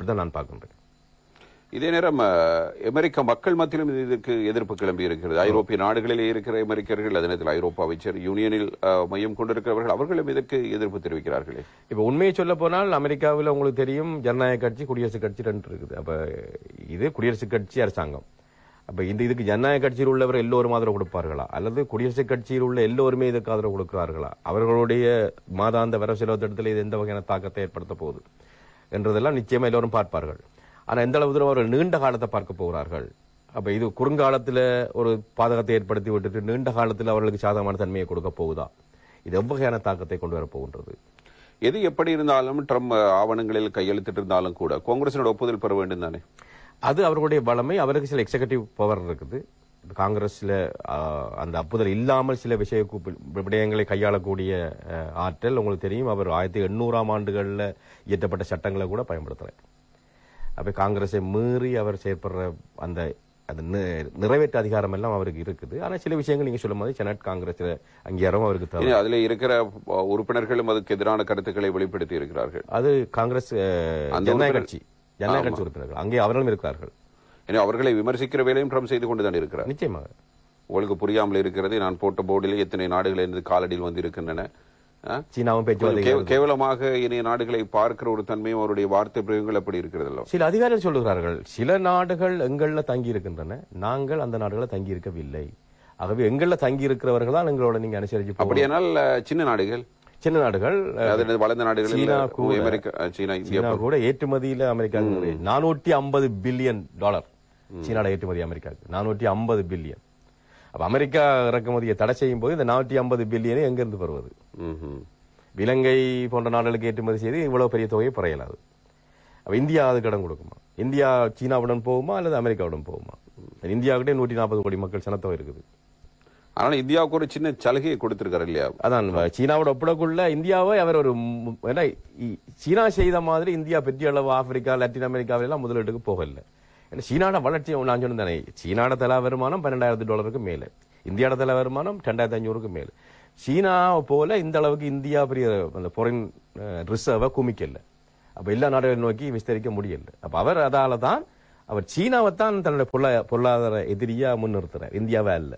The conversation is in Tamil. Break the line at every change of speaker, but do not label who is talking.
அப்படித்தான் நான் பார்க்கின்றேன்.
இதே நேரம் அமெரிக்க மக்கள் மத்தியிலும் இதற்கு எதிர்ப்பு கிளம்பி இருக்கிறது. ஐரோப்பிய நாடுகளிலே இருக்கிற அமெரிக்கர்கள், அதே நேரத்தில் ஐரோப்பா அமைச்சர் யூனியனில் மையம் கொண்டிருக்கிறவர்கள், அவர்களும் இதற்கு எதிர்ப்பு தெரிவிக்கிறார்களே.
இப்ப உண்மையை சொல்ல போனால் அமெரிக்காவில் உங்களுக்கு தெரியும் ஜனநாயக கட்சி, குடியரசுக் கட்சி ரெண்டு இருக்குது. அப்ப இது குடியரசுக் கட்சி அரசாங்கம். அப்ப இதுக்கு ஜனநாயக கட்சியில் உள்ளவர் எல்லோரும் ஆதரவு கொடுப்பார்களா, அல்லது குடியரசுக் கட்சியில் உள்ள எல்லோருமே இதுக்கு ஆதரவு கொடுக்கிறார்களா, அவர்களுடைய மாதாந்த வரவு செலவு திட்டத்தில் இது எந்த வகையான தாக்கத்தை ஏற்படுத்த போகுது என்றதெல்லாம் நிச்சயமா எல்லோரும் பார்ப்பார்கள். ஆனா எந்த அளவு தூரம் அவர்கள் நீண்ட காலத்தை பார்க்க போகிறார்கள். அப்ப இது குறுங்காலத்தில் ஒரு பாதகத்தை ஏற்படுத்தி விட்டுட்டு நீண்ட காலத்தில் அவர்களுக்கு சாதகமான தன்மையை கொடுக்க போகுதா, இது எவ்வகையான தாக்கத்தை கொண்டு வரப்போகின்றது.
எது எப்படி இருந்தாலும் ட்ரம்ப் ஆவணங்களில் கையெழுத்திட்டு இருந்தாலும் கூட காங்கிரஸோட ஒப்புதல் பெற வேண்டும் தானே.
அது அவர்களுடைய வளமை. அவருக்கு சில எக்ஸிகூட்டிவ் பவர் இருக்குது. காங்கிரஸ்ல அந்த ஒப்புதல் இல்லாமல் சில விடயங்களை கையாளக்கூடிய ஆற்றல் உங்களுக்கு தெரியும். அவர் 1800ஆம் ஆண்டுகளில் இயற்றப்பட்ட சட்டங்களை கூட பயன்படுத்துறார். அப்ப காங்கிரஸை மீறி அவர் செயற்படுற அந்த நிறைவேற்ற அதிகாரம் எல்லாம் அவருக்கு இருக்குது. ஆனா சில விஷயங்கள் நீங்க சொல்லும் போது செனட் காங்கிரஸ் அங்கீகாரம் அவருக்கு தேவை.
அதுல இருக்கிற உறுப்பினர்களும் அதுக்கு எதிரான கருத்துக்களை வெளிப்படுத்தி இருக்கிறார்கள்.
அது காங்கிரஸ் ஜனநாயக கட்சி உறுப்பினர்கள் அங்கே அவர்களும் இருக்கிறார்கள்.
அவர்களை விமர்சிக்கிற வேலையும் ட்ரம்ப் செய்து கொண்டுதான் இருக்கிறார்.
நிச்சயமாக
உங்களுக்கு புரியாமல் இருக்கிறது. நான் போட்ட போர்டில் எத்தனை நாடுகள் இருந்து காலடியில் வந்து இருக்கின்றன.
சீனாவும் பேச்சுவார்த்தை
கேவலமாக இணைய நாடுகளை பார்க்கிற ஒரு தன்மையும் அவருடைய வார்த்தை பிரயோகங்கள் அப்படி இருக்கிறது.
சில அதிகாரிகள் சொல்லுகிறார்கள், சில நாடுகள் எங்கள்ல தங்கி இருக்கின்றன, நாங்கள் அந்த நாடுகளை தங்கி இருக்கவில்லை. ஆகவே எங்கள்ல தங்கி இருக்கிறவர்கள் தான் எங்களோட நீங்க அனுசரிச்சு.
அப்படியானால் சின்ன நாடுகள் வளர்ந்த நாடுகள்
சீனா கூட ஏற்றுமதியில அமெரிக்கா $450 பில்லியன் சீனாட ஏற்றுமதி அமெரிக்காவுக்கு $450 பில்லியன். அப்ப அமெரிக்கா இறக்குமதியை தடை செய்யும் போது இந்த $450 பில்லியனை எங்கிருந்து பெறுவது? இலங்கை போன்ற நாடுகளுக்கு ஏற்றுமதி செய்து இவ்வளவு பெரிய தொகையை பெறையலாது. அப்ப இந்தியா அதுக்கு இடம் கொடுக்குமா? இந்தியா சீனாவுடன் போகுமா அல்லது அமெரிக்காவுடன் போகுமா? இந்தியாவுக்கிட்டே 140 கோடி மக்கள் சனத்தொகை இருக்குது.
ஆனா இந்தியாவுக்கு ஒரு சின்ன சலுகையை கொடுத்திருக்காரு இல்லையா?
அதான் சீனாவோட ஒப்படக்குள்ள இந்தியாவை அவர் ஒரு சீனா செய்த மாதிரி இந்தியா பெரிய அளவு ஆப்பிரிக்கா, லத்தீன் அமெரிக்காவில எல்லாம் முதலீட்டுக்கு போகல. சீனாட வளர்ச்சி நான் சொன்னேன், சீனாட தலா வருமானம் $12,000 மேல, இந்தியாவோட தலா வருமானம் 2500 மேல. சீனா போல இந்த அளவுக்கு இந்தியா பெரிய ஃபாரின் ரிசர்வை குமிக்கல. அப்ப எல்லா நாடுகளை நோக்கி விஸ்தரிக்க முடியல. அப்ப அவர் அதால தான் அவர் சீனாவை தான் தன்னுடைய பொருளாதார எதிரியா முன்னிறுத்துறார், இந்தியாவை அல்ல.